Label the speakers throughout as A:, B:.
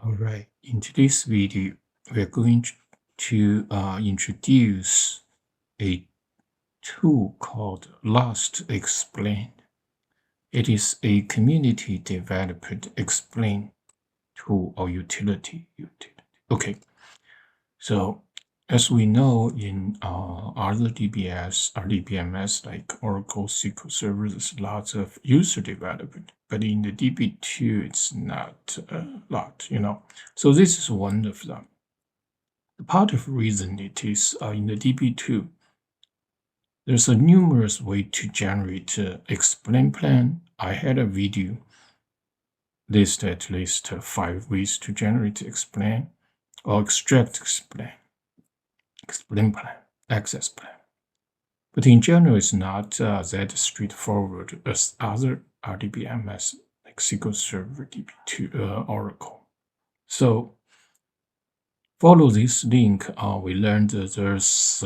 A: Alright, in today's video, we're going to introduce a tool called Lost Explain. It is a community developed explain tool or utility. Okay, so as we know in other DBS or DBMS like Oracle SQL Server, there's lots of user development, but in the DB2, it's not a lot, So this is one of them. The part of reason it is in the DB2, there's a numerous way to generate explain plan. I had a video list at least 5 ways to generate explain or extract explain plan, access plan. But in general, it's not that straightforward as other RDBMS like SQL Server, DB2, Oracle. So follow this link. We learned that there's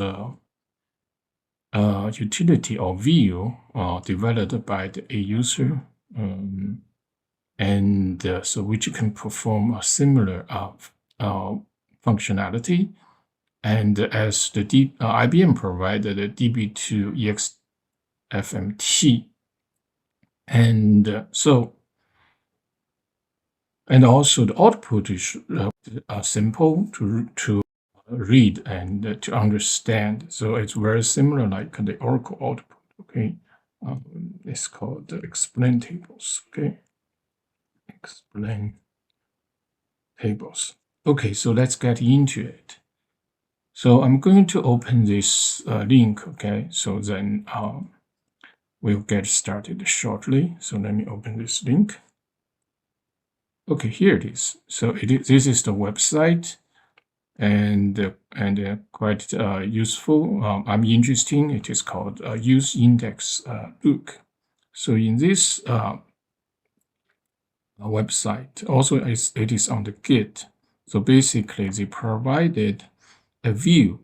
A: a utility or view developed by a user, so which can perform a similar functionality. And as the IBM provided a Db2 EXFMT, and also the output is simple to read and to understand. So it's very similar like the Oracle output. Okay, it's called explain tables. Okay, explain tables. Okay, so let's get into it. So I'm going to open this link, okay? So then we'll get started shortly. So let me open this link. Okay, here it is. So this is the website, and quite useful. I'm interesting. It is called Use Index Book. So in this website, also it is on the Git. So basically, they provided a view.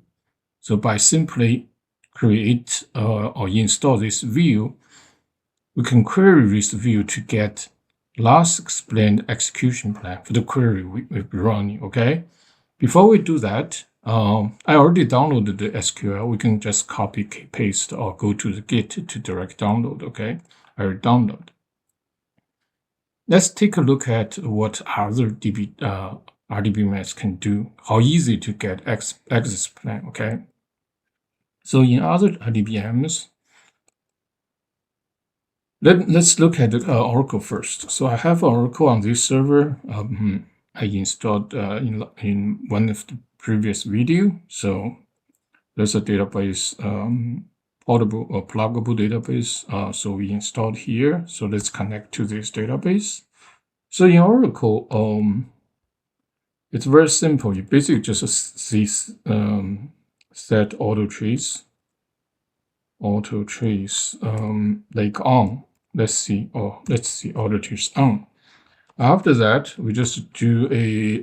A: So by simply create or install this view, we can query this view to get last explained execution plan for the query we'll be running. Okay. Before we do that, I already downloaded the SQL. We can just copy, paste, or go to the Git to direct download. Okay. I already downloaded. Let's take a look at what other RDBMS can do, how easy to get access plan, okay? So in other RDBMS, let's look at Oracle first. So I have Oracle on this server. I installed in one of the previous video. So there's a database, portable or pluggable database. So we installed here. So let's connect to this database. So in Oracle, it's very simple. You basically just see set auto trace like on. Let's see auto trace on. After that, we just do a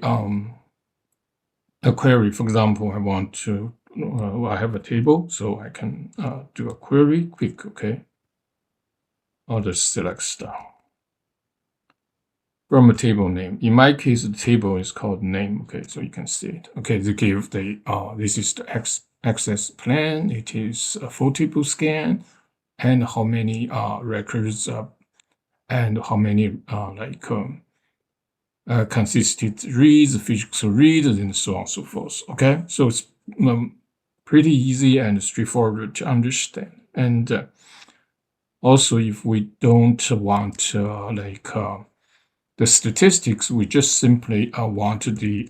A: query. For example, I want to I have a table, so I can do a query quick. Okay, I'll just select star from a table name. In my case, the table is called name. Okay, so you can see it. Okay, they give the this is the access plan. It is a full table scan, and how many records and how many consistent reads, physical reads, and so on and so forth. Okay, so it's pretty easy and straightforward to understand. And also, if we don't want the statistics, we just simply want the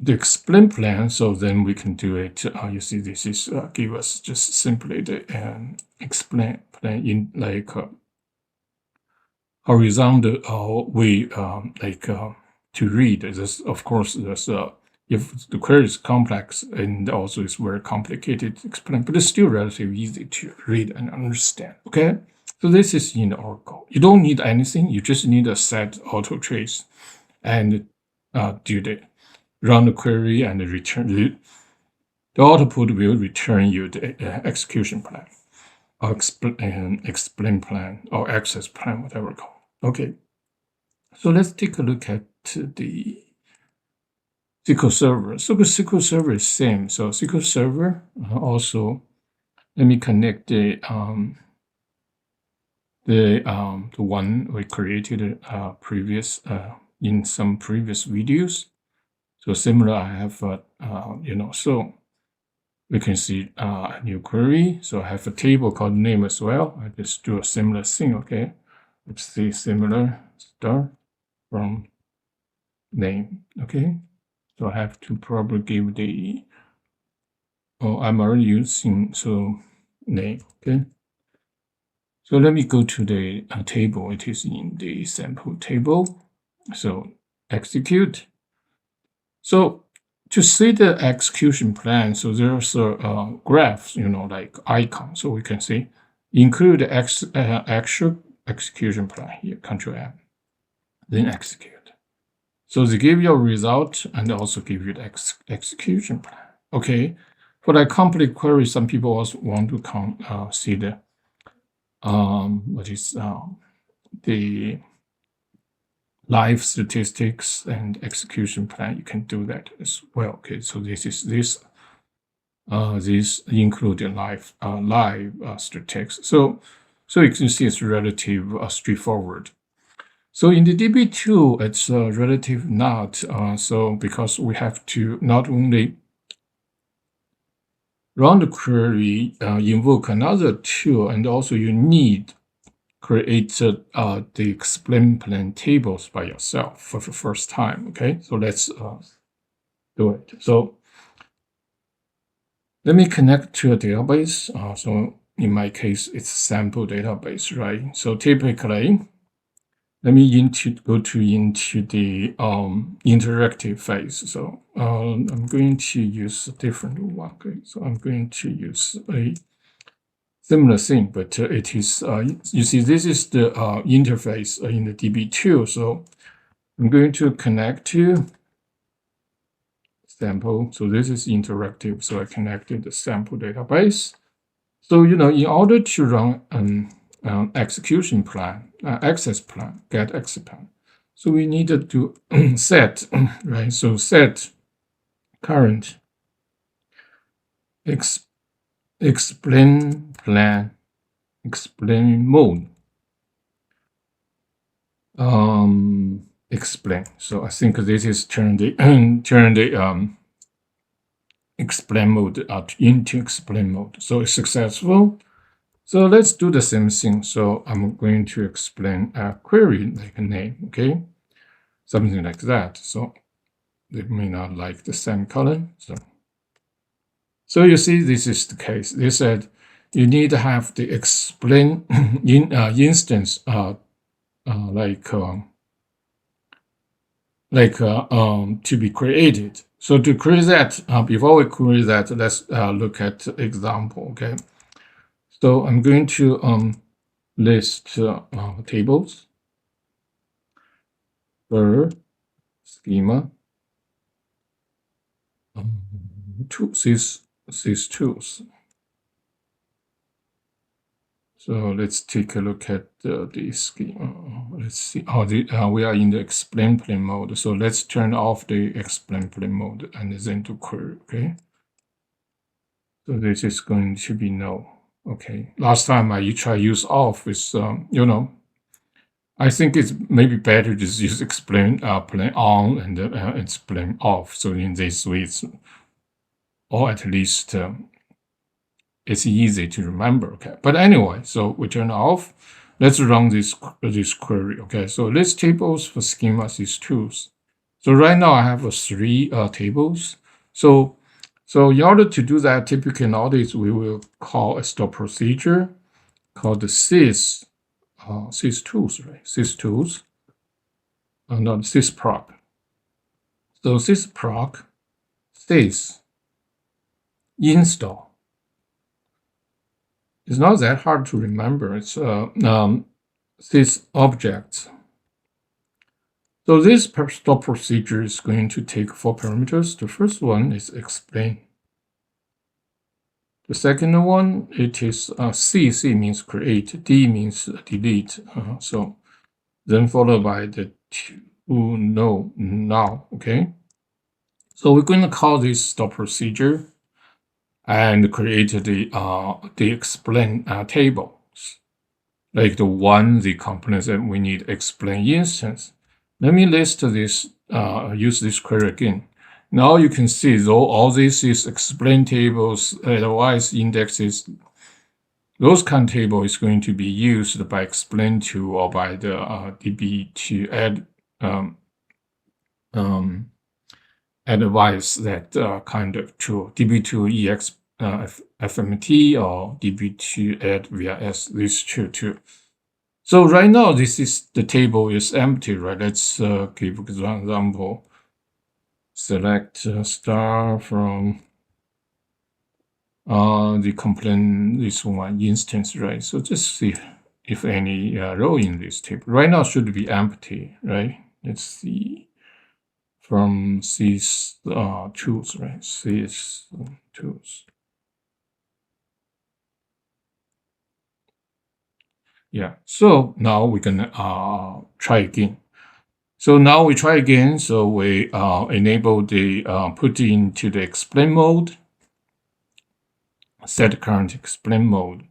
A: explain plan. So then we can do it. You see, this is give us just simply the explain plan in like horizontal way, to read. This, of course, there's if the query is complex and also it's very complicated to explain, but it's still relatively easy to read and understand. Okay. So this is in Oracle. You don't need anything. You just need a set auto trace and run the query and return. The output will return you the execution plan or explain plan or access plan, whatever called. Okay. So let's take a look at the SQL Server. So the SQL Server is same. So SQL Server also, let me connect the one we created previous in some previous videos. So similar, I have so we can see a new query. So I have a table called name as well. I just do a similar thing. Okay, let's see similar start from name. Okay, so I have to probably give the I'm already using so name. Okay. So let me go to the table. It is in the sample table. So execute. So to see the execution plan, so there's a graph, like icon. So we can see include the actual execution plan here, Control M, then execute. So they give you a result and also give you the execution plan. Okay. For the complete query, some people also want to see the what is the live statistics and execution plan. You can do that as well. Okay, so this include live statistics. So you can see it's relative straightforward. So in the DB2, it's relative not. So because we have to not only run the query, invoke another tool, and also you need create the explain plan tables by yourself for the first time. Okay, so let's do it. So let me connect to a database. So in my case, it's sample database, right? So typically, let me go into the interactive phase. So I'm going to use a different one. Okay, so I'm going to use a similar thing, but it is, you see, this is the interface in the DB2. So I'm going to connect to sample. So this is interactive. So I connected the sample database. So, in order to run an execution plan, access plan, get access plan, so we needed to set, right? So set current explain plan, explain mode. Explain. So I think this is turn the explain mode into explain mode. So it's successful. So let's do the same thing. So I'm going to explain a query like a name, okay? Something like that. So they may not like the semicolon. So you see, this is the case. They said you need to have the explain instance to be created. So to create that, before we create that, let's look at example. Okay. So I'm going to list tables for schema. These tools. So let's take a look at the schema. Let's see. We are in the explain plan mode. So let's turn off the explain plan mode and then to query. Okay. So this is going to be no. Okay. Last time I try use off with I think it's maybe better just use explain plan on and explain off. So in this way, or at least it's easy to remember. Okay, but anyway, so we turn off. Let's run this query. Okay, so list tables for schemas is tools. So right now I have 3 tables. So in order to do that, typically nowadays we will call a store procedure called the sys tools, right? Sys tools, not sysproc. So sysproc sys install. It's not that hard to remember. It's sys objects. So this store procedure is going to take 4 parameters. The first one is explain. The second one, it is C means create, D means delete. So then followed by the no, now, okay? So we're going to call this the procedure and create the explain tables, like the components that we need explain instance. Let me list this, use this query again. Now you can see though all this is explain tables, otherwise indexes, those kind of table is going to be used by explain2 or by the Db2 add advise that kind of tool, Db2 EX FMT or Db2 add VIS, these two too. So right now, this is the table is empty, right? Let's give an example. Select star from the complaint, this one instance, right? So just see if any row in this table. Right now should be empty, right? Let's see from these tools, right? These tools. Yeah, so now we can try again. So now we try again. So we enable the put into the explain mode, set current explain mode.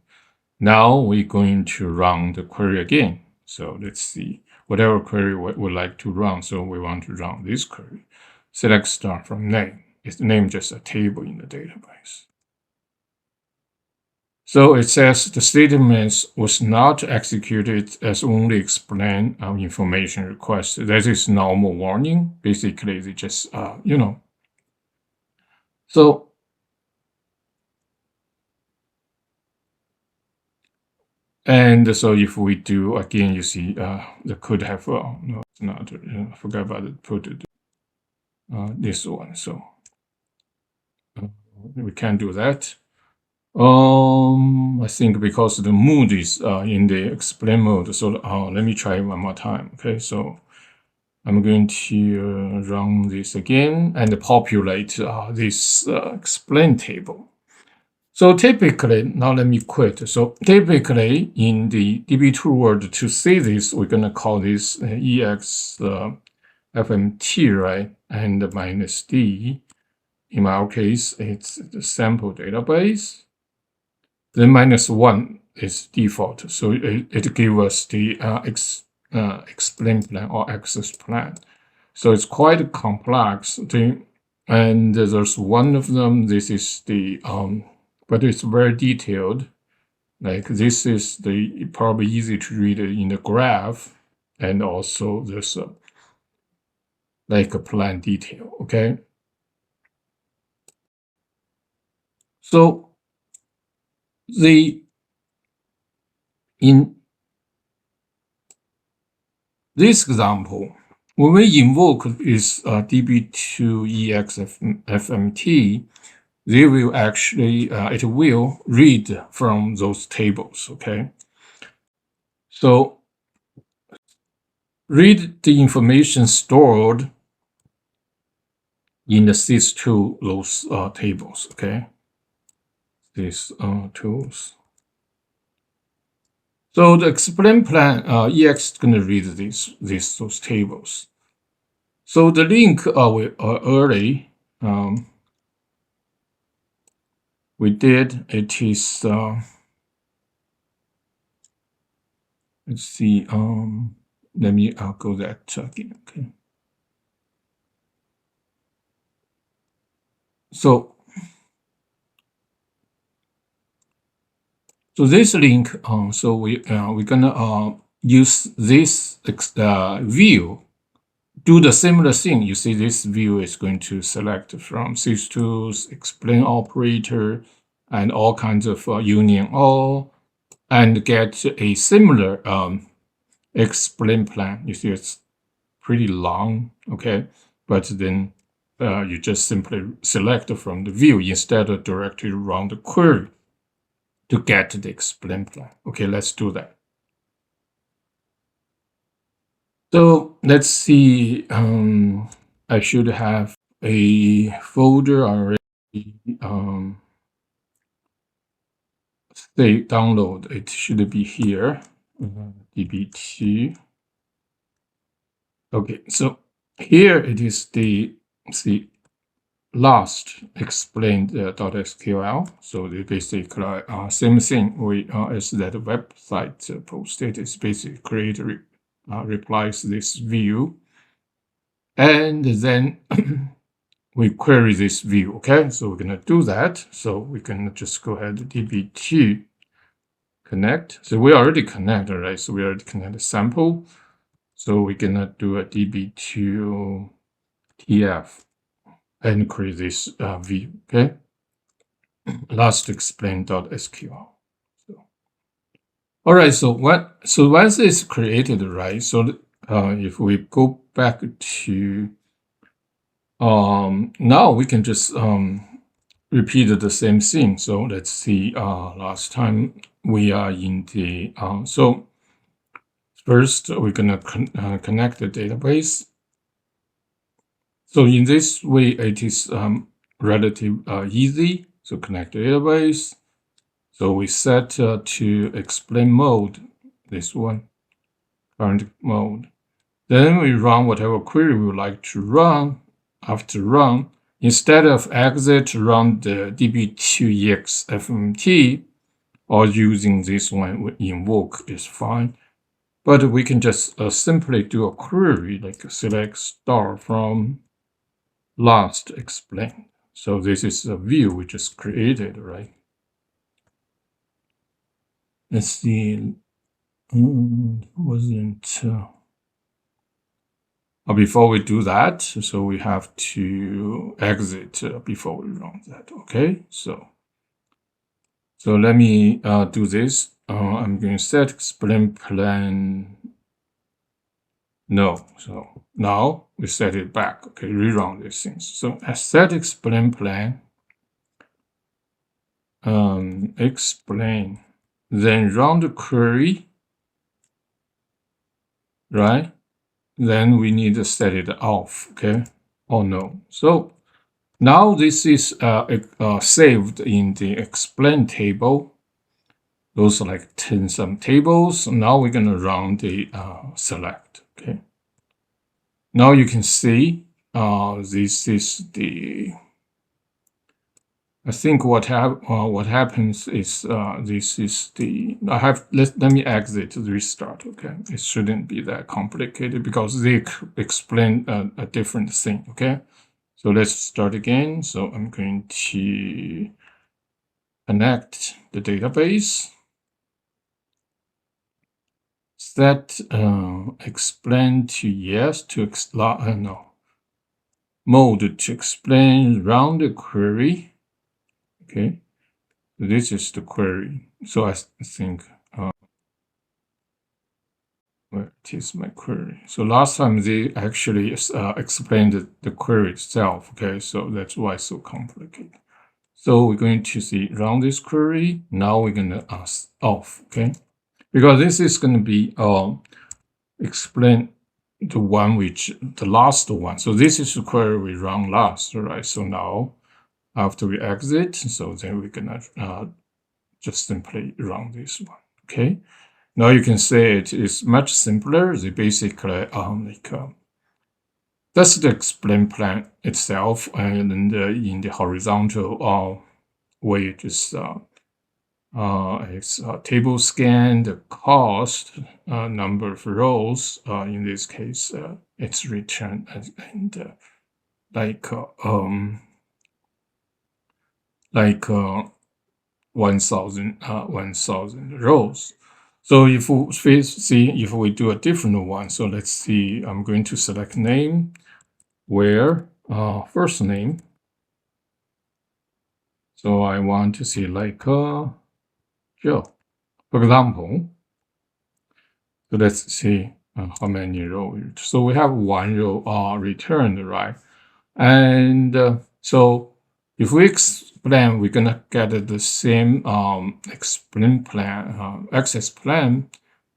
A: Now we're going to run the query again. So let's see whatever query we would like to run. So we want to run this query. Select star from name. It's name just a table in the database. So it says the statement was not executed as only explain information request. That is normal warning. Basically, they just, So, and so if we do, again, you see, the could have, no, it's not, I forgot about it, put it, this one. So we can do that. I think because the mood is in the explain mode. So let me try one more time. Okay, so I'm going to run this again and populate this explain table. So typically, now let me quit. So typically in the Db2 world, to see this, we're going to call this EX FMT, right? And minus D. In our case, it's the sample database. Then minus 1 is default. So it gives us the explain plan or access plan. So it's quite complex thing. And there's one of them. This is the, but it's very detailed. Like this is the probably easy to read in the graph. And also there's like a plan detail, okay? So in this example, when we invoke this db2exfmt, they will actually, it will read from those tables, okay? So read the information stored in the sys2 those tables, okay? These tools. So the explain plan, EX is going to read those tables. So the link we early we did, it is let's see, let me go that again, okay. So this link, so we're gonna use this view, do the similar thing. You see, this view is going to select from sys2's explain operator and all kinds of union all, and get a similar explain plan. You see, it's pretty long, okay? But then you just simply select from the view instead of directly run the query to get the explain plan. Okay, let's do that. So let's see, I should have a folder already, say download, it should be here, db2. Okay, so here it is the last explained .sql. So they basically same thing we as that website posted. It's basically create replies this view, and then we query this view. Okay, so we're gonna do that. So we can just go ahead db2 connect. So we already connected, right? So we already connected sample. So we're gonna do a db2 tf and create this view. Okay, last explain.sql. So, all right. So once it's created, right? So if we go back to now we can just repeat the same thing. So let's see. Last time we are in the so first we're gonna connect the database. So in this way, it is relatively easy. So connect the database. So we set to explain mode, this one, current mode. Then we run whatever query we would like to run. After run, instead of exit, run the db2 exfmt, or using this one with invoke is fine. But we can just simply do a query like select star from last explained. So this is a view we just created, right? Let's see. Wasn't before we do that, so we have to exit before we run that. Okay, so let me do this. I'm going to set explain plan. No, so now we set it back. Okay, rerun these things. So I set explain plan. Explain, then run the query, right? Then we need to set it off. Okay. Oh no. So now this is saved in the explain table. Those are like 10 some tables. Now we're going to run the select. Okay. Now you can see this is the. I think what happens is this is the. Let me exit restart. Okay, it shouldn't be that complicated because they explain a different thing. Okay. So let's start again. So I'm going to connect the database, set explain to yes to no mode to explain, run the query. Okay, this is the query. So I think where it is my query. So last time they actually explained the query itself. Okay, so that's why it's so complicated. So we're going to see run this query. Now we're going to ask off, okay? Because this is going to be explain the one which the last one. So this is the query we run last, right? So now after we exit, so then we're gonna just simply run this one, okay? Now you can say it is much simpler. They basically that's the explain plan itself, and then in the horizontal way, just it's table scan, the cost, number of rows. In this case, it's return and like 1,000 rows. So if we see if we do a different one, so let's see. I'm going to select name, where first name. So I want to see like Joe, for example. So let's see how many rows. So we have one row returned, right? And so if we explain, we're gonna get the same explain plan, access plan,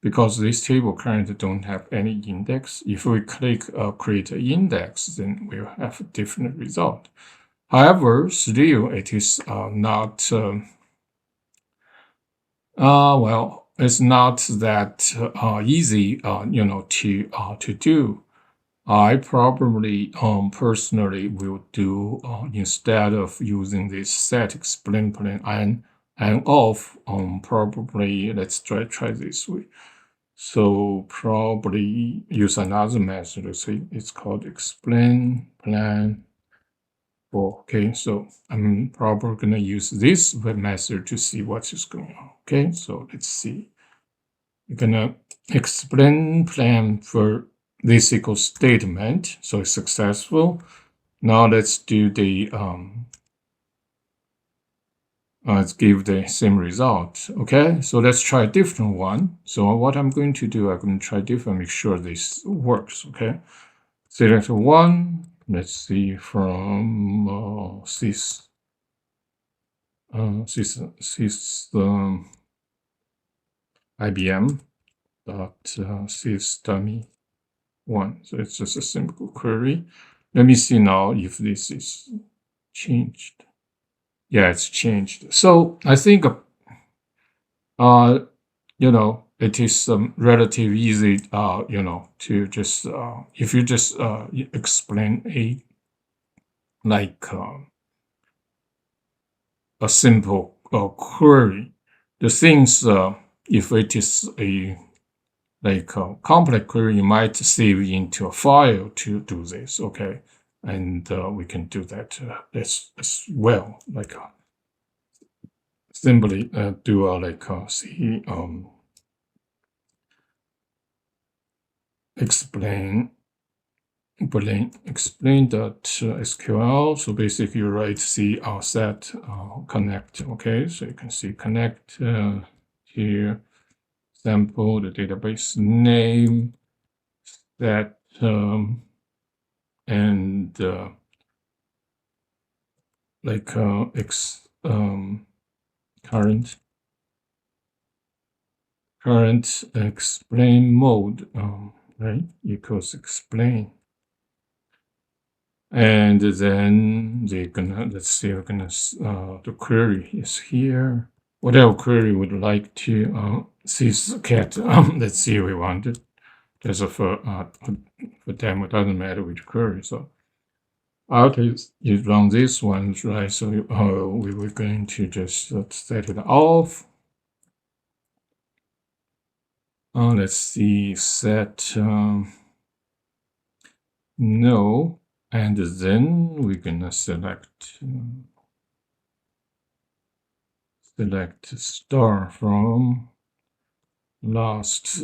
A: because this table currently don't have any index. If we click create an index, then we'll have a different result. However, still it is not. Well, it's not that easy, to do. I probably personally will do instead of using this set explain plan and off probably let's try this way. So probably use another method. Let's say it's called explain plan for. Okay, so I'm probably gonna use this web method to see what is going on. Okay, so let's see. We're gonna explain plan for this equal statement. So it's successful. Now let's do the let's give the same result. Okay, so let's try a different one. So what I'm going to do, I'm going to try different, make sure this works. Okay, select one. Let's see from sys IBM dot sys dummy one. So it's just a simple query. Let me see now if this is changed. Yeah, it's changed. So I think it is relatively easy to just if you just explain like a simple query. The things if it is a like a complex query, you might save into a file to do this. Okay, and we can do that as well. Like simply do see explain SQL. So basically you write C set connect. Okay, so you can see connect here, sample the database name, that and current explain mode right equals explain. And then they're gonna, let's see, we're gonna, the query is here. Whatever query would like to see cat, let's see, we want it. There's a for demo, doesn't matter which query. So after you run this one, right? So we were going to just set it off. Let's see, set no. And then we're gonna select star from last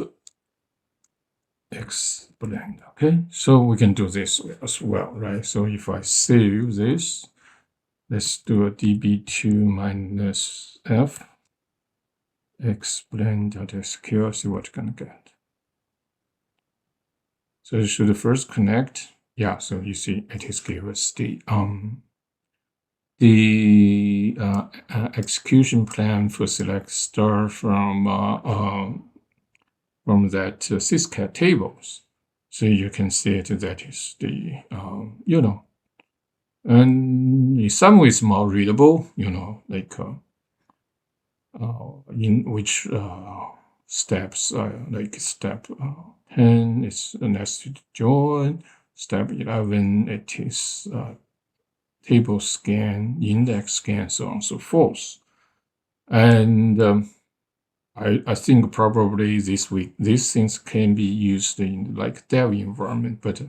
A: explained. Okay, so we can do this as well, right? So if I save this, let's do a db2 minus f explain.sql, see what you're gonna get. So it should first connect. Yeah, so you see it is give us the execution plan for select star from that syscat tables. So you can see it, that is the and in some ways more readable, like in which steps, like step 10 is a nested join, step 11 it is table scan, index scan, so on and so forth. And I think probably this week these things can be used in like dev environment, but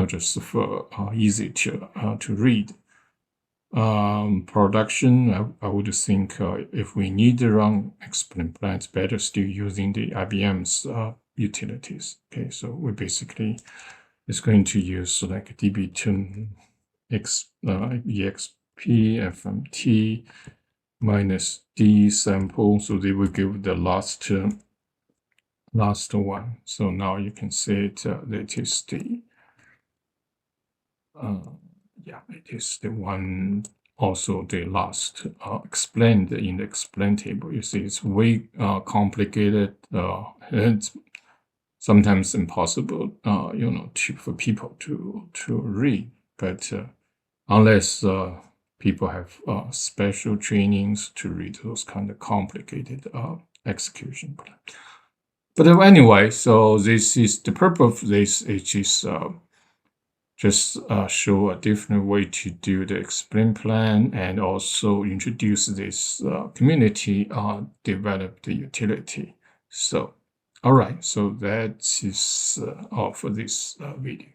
A: just for easy to read. Production, I would think if we need to run explain plans, better still using the IBM's utilities. Okay, so we basically is going to use like db2 exp fmt minus d sample, so they will give the last one. So now you can see it. That is the it is the one, also the last explained in the explain table. You see, it's way complicated. It's sometimes impossible, for people to read. But unless people have special trainings to read those kind of complicated execution plan. But anyway, so this is the purpose of this. It is just show a different way to do the explain plan and also introduce this community developed utility. So, all right, so that is all for this video.